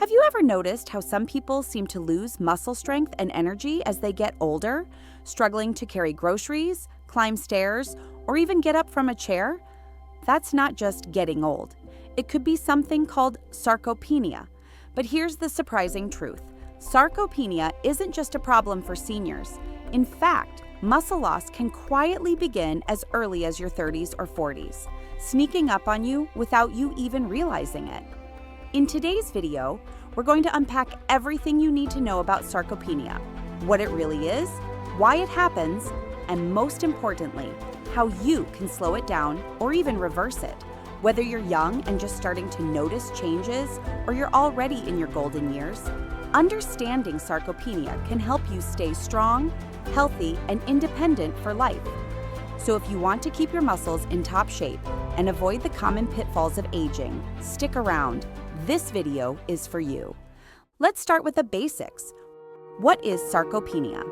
Have you ever noticed how some people seem to lose muscle strength and energy as they get older, struggling to carry groceries, climb stairs, or even get up from a chair? That's not just getting old. It could be something called sarcopenia. But here's the surprising truth. Sarcopenia isn't just a problem for seniors. In fact, muscle loss can quietly begin as early as your 30s or 40s, sneaking up on you without you even realizing it. In today's video, we're going to unpack everything you need to know about sarcopenia, what it really is, why it happens, and most importantly, how you can slow it down or even reverse it, whether you're young and just starting to notice changes or you're already in your golden years. Understanding sarcopenia can help you stay strong, healthy, and independent for life. So if you want to keep your muscles in top shape and avoid the common pitfalls of aging, stick around. This video is for you. Let's start with the basics. What is sarcopenia?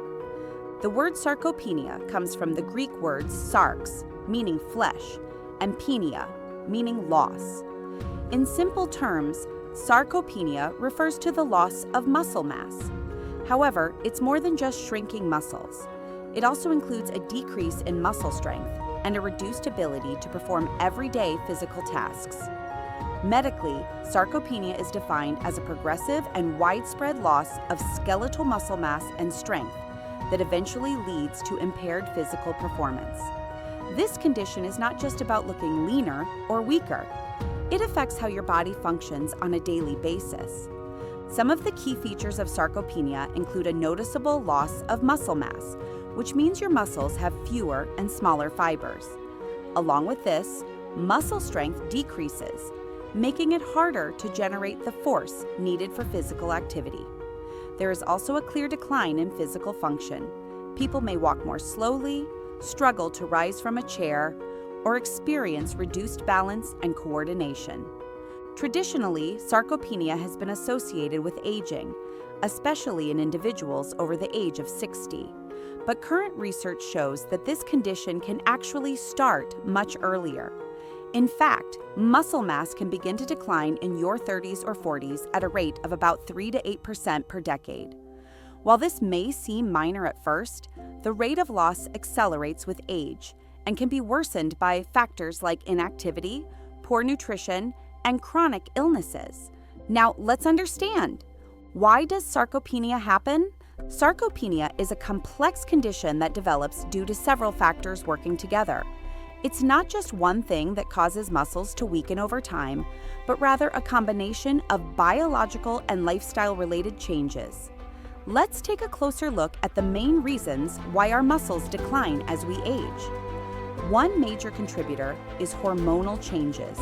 The word sarcopenia comes from the Greek words sarx, meaning flesh, and penia, meaning loss. In simple terms, sarcopenia refers to the loss of muscle mass. However, it's more than just shrinking muscles. It also includes a decrease in muscle strength and a reduced ability to perform everyday physical tasks. Medically, sarcopenia is defined as a progressive and widespread loss of skeletal muscle mass and strength that eventually leads to impaired physical performance. This condition is not just about looking leaner or weaker. It affects how your body functions on a daily basis. Some of the key features of sarcopenia include a noticeable loss of muscle mass, which means your muscles have fewer and smaller fibers. Along with this, muscle strength decreases, making it harder to generate the force needed for physical activity. There is also a clear decline in physical function. People may walk more slowly, struggle to rise from a chair, or experience reduced balance and coordination. Traditionally, sarcopenia has been associated with aging, especially in individuals over the age of 60. But current research shows that this condition can actually start much earlier. In fact, muscle mass can begin to decline in your 30s or 40s at a rate of about 3 to 8% per decade. While this may seem minor at first, the rate of loss accelerates with age and can be worsened by factors like inactivity, poor nutrition, and chronic illnesses. Now, let's understand. Why does sarcopenia happen? Sarcopenia is a complex condition that develops due to several factors working together. It's not just one thing that causes muscles to weaken over time, but rather a combination of biological and lifestyle-related changes. Let's take a closer look at the main reasons why our muscles decline as we age. One major contributor is hormonal changes.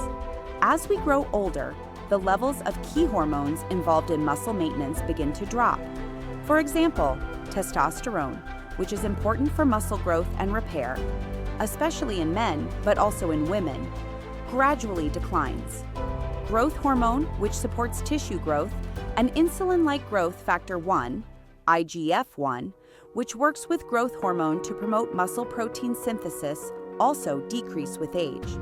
As we grow older, the levels of key hormones involved in muscle maintenance begin to drop. For example, testosterone, which is important for muscle growth and repair, especially in men, but also in women, gradually declines. Growth hormone, which supports tissue growth, and insulin-like growth factor 1, IGF-1, which works with growth hormone to promote muscle protein synthesis, also decrease with age.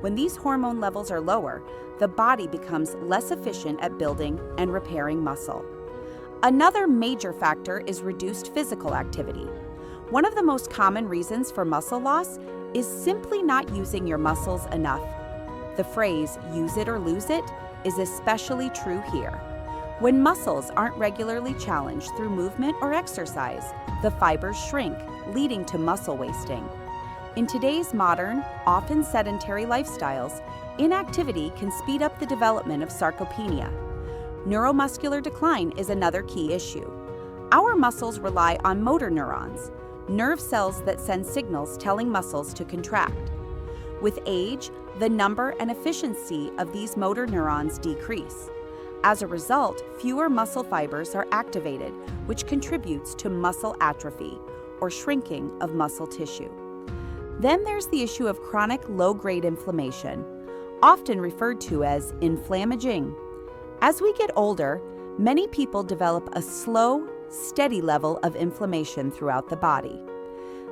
When these hormone levels are lower, the body becomes less efficient at building and repairing muscle. Another major factor is reduced physical activity. One of the most common reasons for muscle loss is simply not using your muscles enough. The phrase, use it or lose it, is especially true here. When muscles aren't regularly challenged through movement or exercise, the fibers shrink, leading to muscle wasting. In today's modern, often sedentary lifestyles, inactivity can speed up the development of sarcopenia. Neuromuscular decline is another key issue. Our muscles rely on motor neurons, nerve cells that send signals telling muscles to contract. With age, the number and efficiency of these motor neurons decrease. As a result, fewer muscle fibers are activated, which contributes to muscle atrophy, or shrinking of muscle tissue. Then there's the issue of chronic low-grade inflammation, often referred to as inflammaging. As we get older, many people develop a slow, steady level of inflammation throughout the body.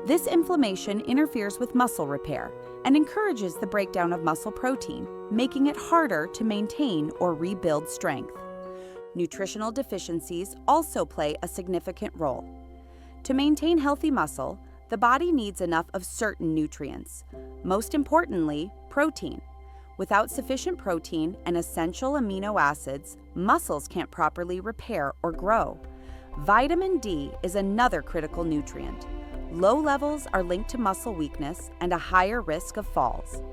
This inflammation interferes with muscle repair and encourages the breakdown of muscle protein, making it harder to maintain or rebuild strength. nutritional deficiencies also play a significant role. To maintain healthy muscle, the body needs enough of certain nutrients, most importantly, protein. Without sufficient protein and essential amino acids, muscles can't properly repair or grow. Vitamin D is another critical nutrient. Low levels are linked to muscle weakness and a higher risk of falls.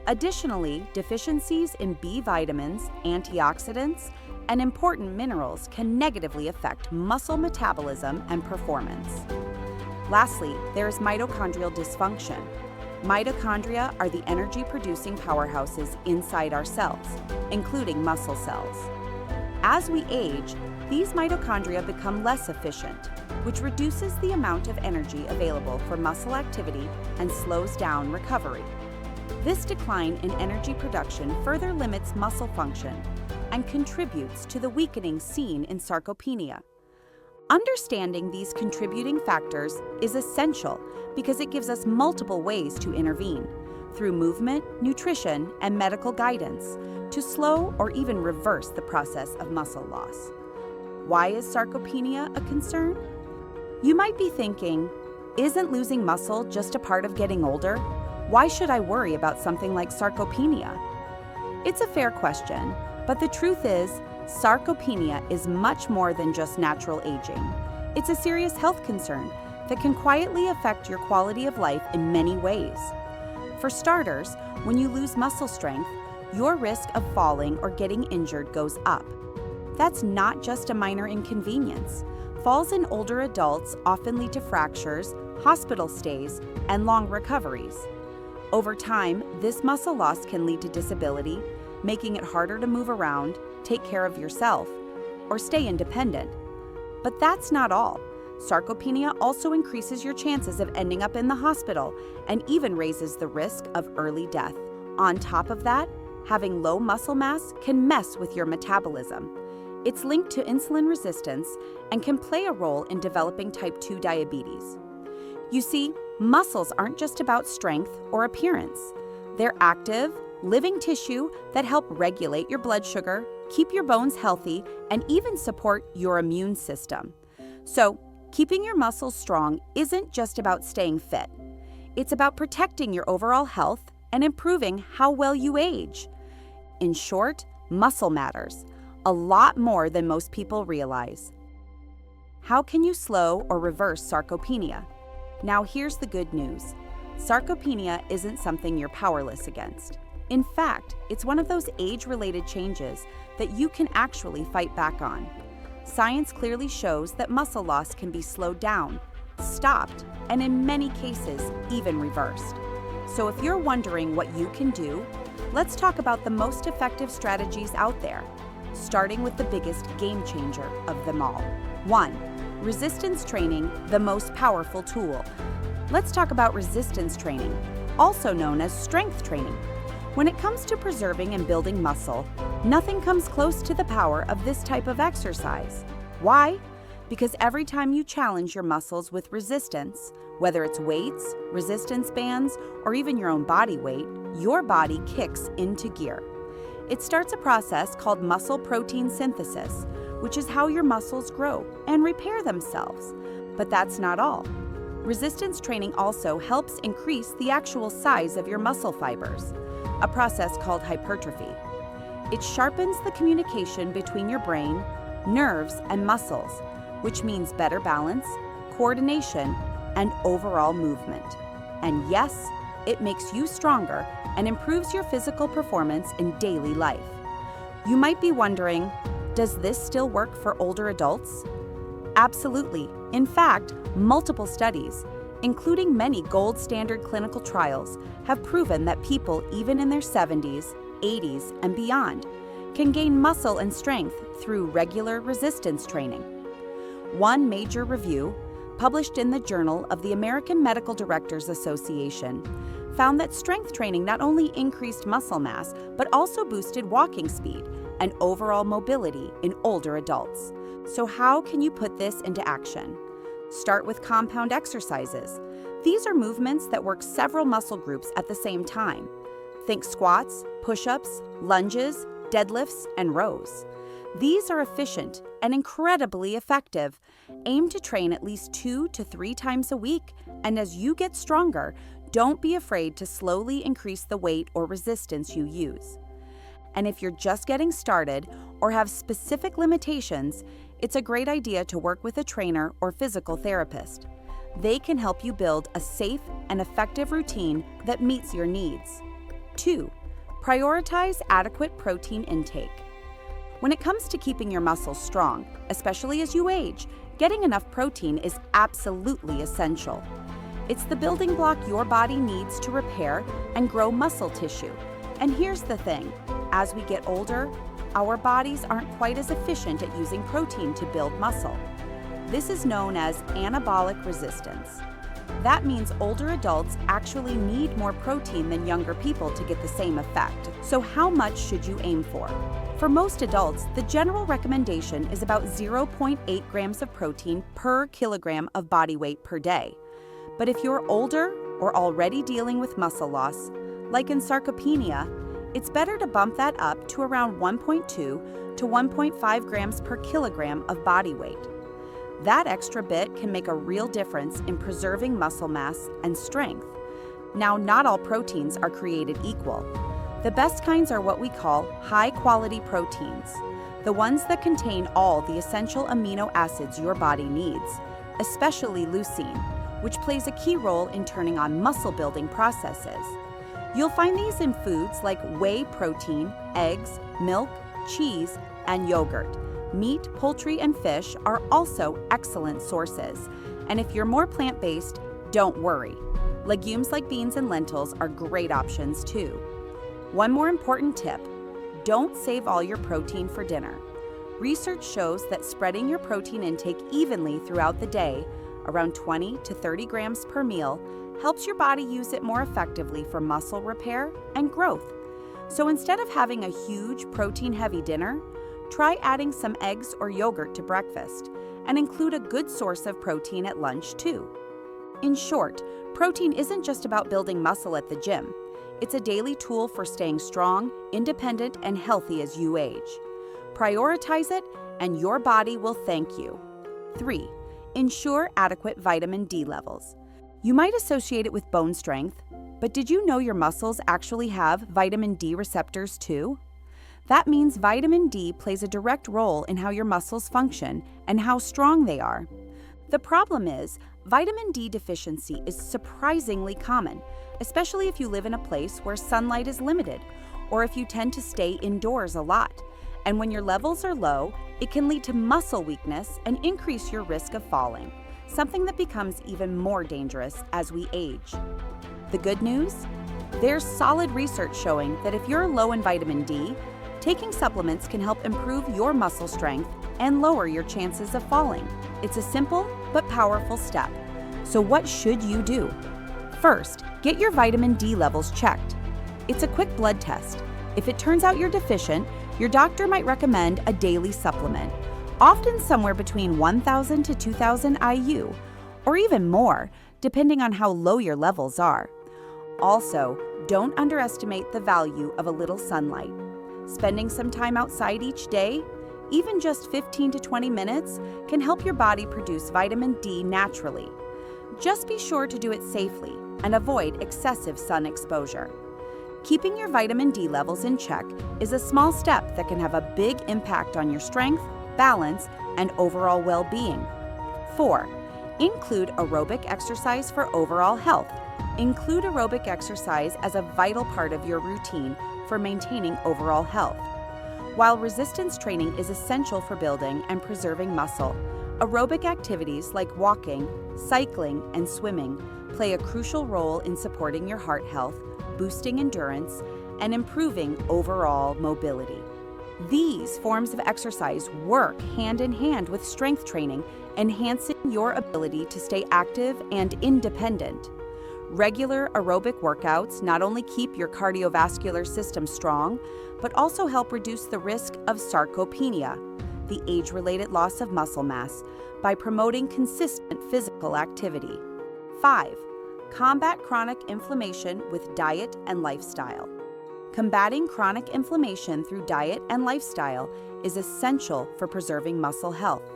Additionally, deficiencies in B vitamins, antioxidants, and important minerals can negatively affect muscle metabolism and performance. Lastly, there is mitochondrial dysfunction. Mitochondria are the energy-producing powerhouses inside our cells, including muscle cells. As we age, these mitochondria become less efficient, which reduces the amount of energy available for muscle activity and slows down recovery. This decline in energy production further limits muscle function and contributes to the weakening seen in sarcopenia. Understanding these contributing factors is essential because it gives us multiple ways to intervene, through movement, nutrition, and medical guidance, to slow or even reverse the process of muscle loss. Why is sarcopenia a concern? You might be thinking, isn't losing muscle just a part of getting older? Why should I worry about something like sarcopenia? It's a fair question, but the truth is, sarcopenia is much more than just natural aging. It's a serious health concern that can quietly affect your quality of life in many ways. For starters, when you lose muscle strength, your risk of falling or getting injured goes up. That's not just a minor inconvenience. Falls in older adults often lead to fractures, hospital stays, and long recoveries. Over time, this muscle loss can lead to disability, making it harder to move around, take care of yourself, or stay independent. But that's not all. Sarcopenia also increases your chances of ending up in the hospital and even raises the risk of early death. On top of that, having low muscle mass can mess with your metabolism. It's linked to insulin resistance and can play a role in developing type 2 diabetes. You see, muscles aren't just about strength or appearance. They're active, living tissue that help regulate your blood sugar, keep your bones healthy, and even support your immune system. So, keeping your muscles strong isn't just about staying fit. It's about protecting your overall health and improving how well you age. In short, muscle matters a lot more than most people realize. How can you slow or reverse sarcopenia? Now here's the good news. Sarcopenia isn't something you're powerless against. In fact, it's one of those age-related changes that you can actually fight back on. Science clearly shows that muscle loss can be slowed down, stopped, and in many cases, even reversed. So if you're wondering what you can do, let's talk about the most effective strategies out there, starting with the biggest game changer of them all. 1. Resistance training, the most powerful tool. Let's talk about resistance training, also known as strength training. When it comes to preserving and building muscle, nothing comes close to the power of this type of exercise. Why? Because every time you challenge your muscles with resistance, whether it's weights, resistance bands, or even your own body weight, your body kicks into gear. It starts a process called muscle protein synthesis, which is how your muscles grow and repair themselves. But that's not all. Resistance training also helps increase the actual size of your muscle fibers, a process called hypertrophy. It sharpens the communication between your brain, nerves, and muscles, which means better balance, coordination, and overall movement. And yes, it makes you stronger and improves your physical performance in daily life. You might be wondering, does this still work for older adults? Absolutely. In fact, multiple studies, including many gold standard clinical trials, have proven that people even in their 70s, 80s, and beyond can gain muscle and strength through regular resistance training. One major review, published in the Journal of the American Medical Directors Association, found that strength training not only increased muscle mass, but also boosted walking speed and overall mobility in older adults. So how can you put this into action? Start with compound exercises. These are movements that work several muscle groups at the same time. Think squats, push-ups, lunges, deadlifts, and rows. These are efficient and incredibly effective. Aim to train at least 2 to 3 times a week, and as you get stronger, don't be afraid to slowly increase the weight or resistance you use. And if you're just getting started or have specific limitations, it's a great idea to work with a trainer or physical therapist. They can help you build a safe and effective routine that meets your needs. 2. Prioritize adequate protein intake. When it comes to keeping your muscles strong, especially as you age, getting enough protein is absolutely essential. It's the building block your body needs to repair and grow muscle tissue. And here's the thing, as we get older, our bodies aren't quite as efficient at using protein to build muscle. This is known as anabolic resistance. That means older adults actually need more protein than younger people to get the same effect. So how much should you aim for? For most adults, the general recommendation is about 0.8 grams of protein per kilogram of body weight per day. But if you're older or already dealing with muscle loss, like in sarcopenia, it's better to bump that up to around 1.2 to 1.5 grams per kilogram of body weight. That extra bit can make a real difference in preserving muscle mass and strength. Now, not all proteins are created equal. The best kinds are what we call high-quality proteins, the ones that contain all the essential amino acids your body needs, especially leucine, which plays a key role in turning on muscle-building processes. You'll find these in foods like whey protein, eggs, milk, cheese, and yogurt. Meat, poultry, and fish are also excellent sources. And if you're more plant-based, don't worry. Legumes like beans and lentils are great options too. One more important tip, don't save all your protein for dinner. Research shows that spreading your protein intake evenly throughout the day, around 20 to 30 grams per meal, helps your body use it more effectively for muscle repair and growth. So instead of having a huge protein-heavy dinner, try adding some eggs or yogurt to breakfast, and include a good source of protein at lunch too. In short, protein isn't just about building muscle at the gym. It's a daily tool for staying strong, independent, and healthy as you age. Prioritize it, and your body will thank you. 3. Ensure adequate vitamin D levels. You might associate it with bone strength, but did you know your muscles actually have vitamin D receptors too? That means vitamin D plays a direct role in how your muscles function and how strong they are. The problem is, vitamin D deficiency is surprisingly common, especially if you live in a place where sunlight is limited, or if you tend to stay indoors a lot. And when your levels are low, it can lead to muscle weakness and increase your risk of falling, something that becomes even more dangerous as we age. The good news? There's solid research showing that if you're low in vitamin D, taking supplements can help improve your muscle strength and lower your chances of falling. It's a simple but powerful step. So what should you do? First, get your vitamin D levels checked. It's a quick blood test. If it turns out you're deficient, your doctor might recommend a daily supplement, often somewhere between 1,000 to 2,000 IU, or even more, depending on how low your levels are. Also, don't underestimate the value of a little sunlight. Spending some time outside each day, even just 15 to 20 minutes, can help your body produce vitamin D naturally. Just be sure to do it safely and avoid excessive sun exposure. Keeping your vitamin D levels in check is a small step that can have a big impact on your strength, balance, and overall well-being. 4. Include aerobic exercise for overall health. Include aerobic exercise as a vital part of your routine for maintaining overall health. While resistance training is essential for building and preserving muscle, aerobic activities like walking, cycling, and swimming play a crucial role in supporting your heart health, boosting endurance, and improving overall mobility. These forms of exercise work hand in hand with strength training, enhancing your ability to stay active and independent. Regular aerobic workouts not only keep your cardiovascular system strong, but also help reduce the risk of sarcopenia, the age-related loss of muscle mass, by promoting consistent physical activity. 5. Combat chronic inflammation with diet and lifestyle. Combating chronic inflammation through diet and lifestyle is essential for preserving muscle health.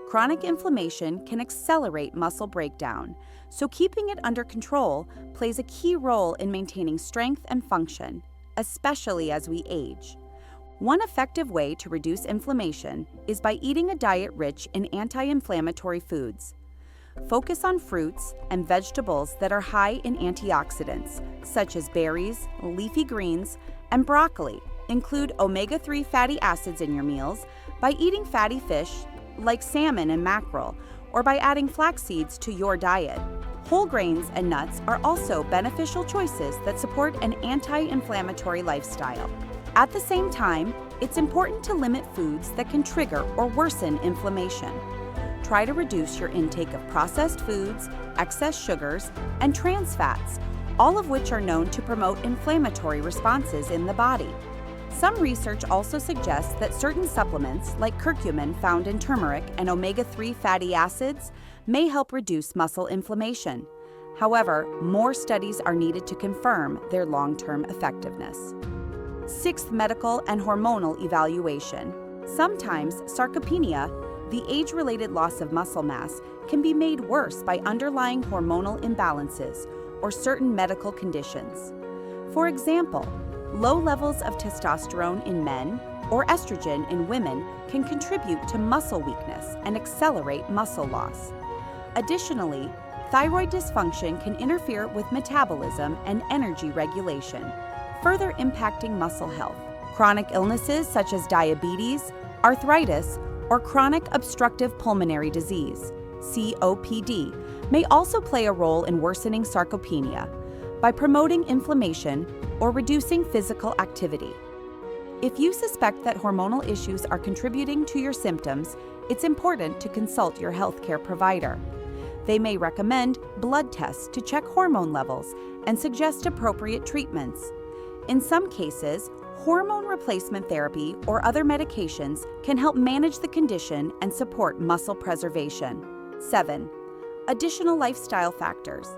Chronic inflammation can accelerate muscle breakdown, so keeping it under control plays a key role in maintaining strength and function, especially as we age. One effective way to reduce inflammation is by eating a diet rich in anti-inflammatory foods. Focus on fruits and vegetables that are high in antioxidants, such as berries, leafy greens, and broccoli. Include omega-3 fatty acids in your meals by eating fatty fish like salmon and mackerel, or by adding flax seeds to your diet. Whole grains and nuts are also beneficial choices that support an anti-inflammatory lifestyle. At the same time, it's important to limit foods that can trigger or worsen inflammation. Try to reduce your intake of processed foods, excess sugars, and trans fats, all of which are known to promote inflammatory responses in the body. Some research also suggests that certain supplements, like curcumin found in turmeric and omega-3 fatty acids, may help reduce muscle inflammation. However, more studies are needed to confirm their long-term effectiveness. Sixth, medical and hormonal evaluation. Sometimes sarcopenia, the age-related loss of muscle mass, can be made worse by underlying hormonal imbalances or certain medical conditions. For example, low levels of testosterone in men or estrogen in women can contribute to muscle weakness and accelerate muscle loss. Additionally, thyroid dysfunction can interfere with metabolism and energy regulation, further impacting muscle health. Chronic illnesses such as diabetes, arthritis, or chronic obstructive pulmonary disease, COPD, may also play a role in worsening sarcopenia by promoting inflammation or reducing physical activity. If you suspect that hormonal issues are contributing to your symptoms, it's important to consult your healthcare provider. They may recommend blood tests to check hormone levels and suggest appropriate treatments. In some cases, hormone replacement therapy or other medications can help manage the condition and support muscle preservation. 7. Additional lifestyle factors.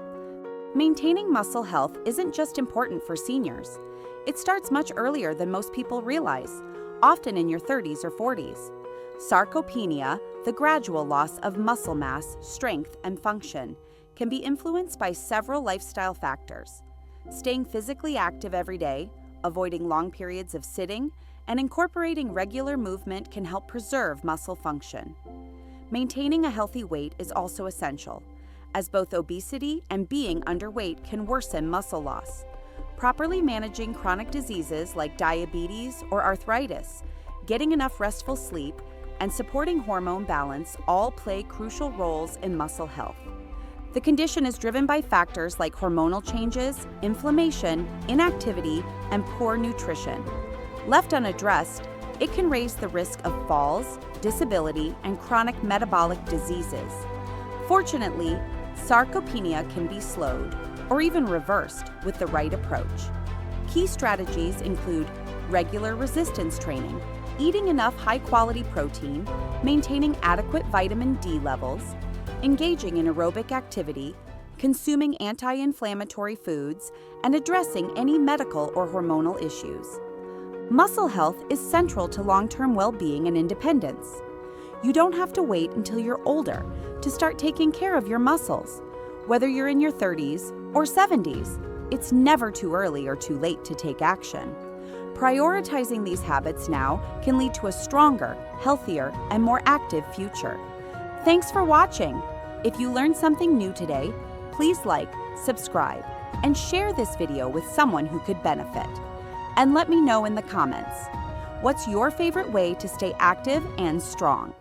Maintaining muscle health isn't just important for seniors. It starts much earlier than most people realize, often in your 30s or 40s. Sarcopenia, the gradual loss of muscle mass, strength, and function, can be influenced by several lifestyle factors. Staying physically active every day, avoiding long periods of sitting, and incorporating regular movement can help preserve muscle function. Maintaining a healthy weight is also essential, as both obesity and being underweight can worsen muscle loss. Properly managing chronic diseases like diabetes or arthritis, getting enough restful sleep, and supporting hormone balance all play crucial roles in muscle health. The condition is driven by factors like hormonal changes, inflammation, inactivity, and poor nutrition. Left unaddressed, it can raise the risk of falls, disability, and chronic metabolic diseases. Fortunately, sarcopenia can be slowed or even reversed with the right approach. Key strategies include regular resistance training, eating enough high-quality protein, maintaining adequate vitamin D levels, engaging in aerobic activity, consuming anti-inflammatory foods, and addressing any medical or hormonal issues. Muscle health is central to long-term well-being and independence. You don't have to wait until you're older to start taking care of your muscles. Whether you're in your 30s or 70s, it's never too early or too late to take action. Prioritizing these habits now can lead to a stronger, healthier, and more active future. Thanks for watching. If you learned something new today, please like, subscribe, and share this video with someone who could benefit. And let me know in the comments, what's your favorite way to stay active and strong?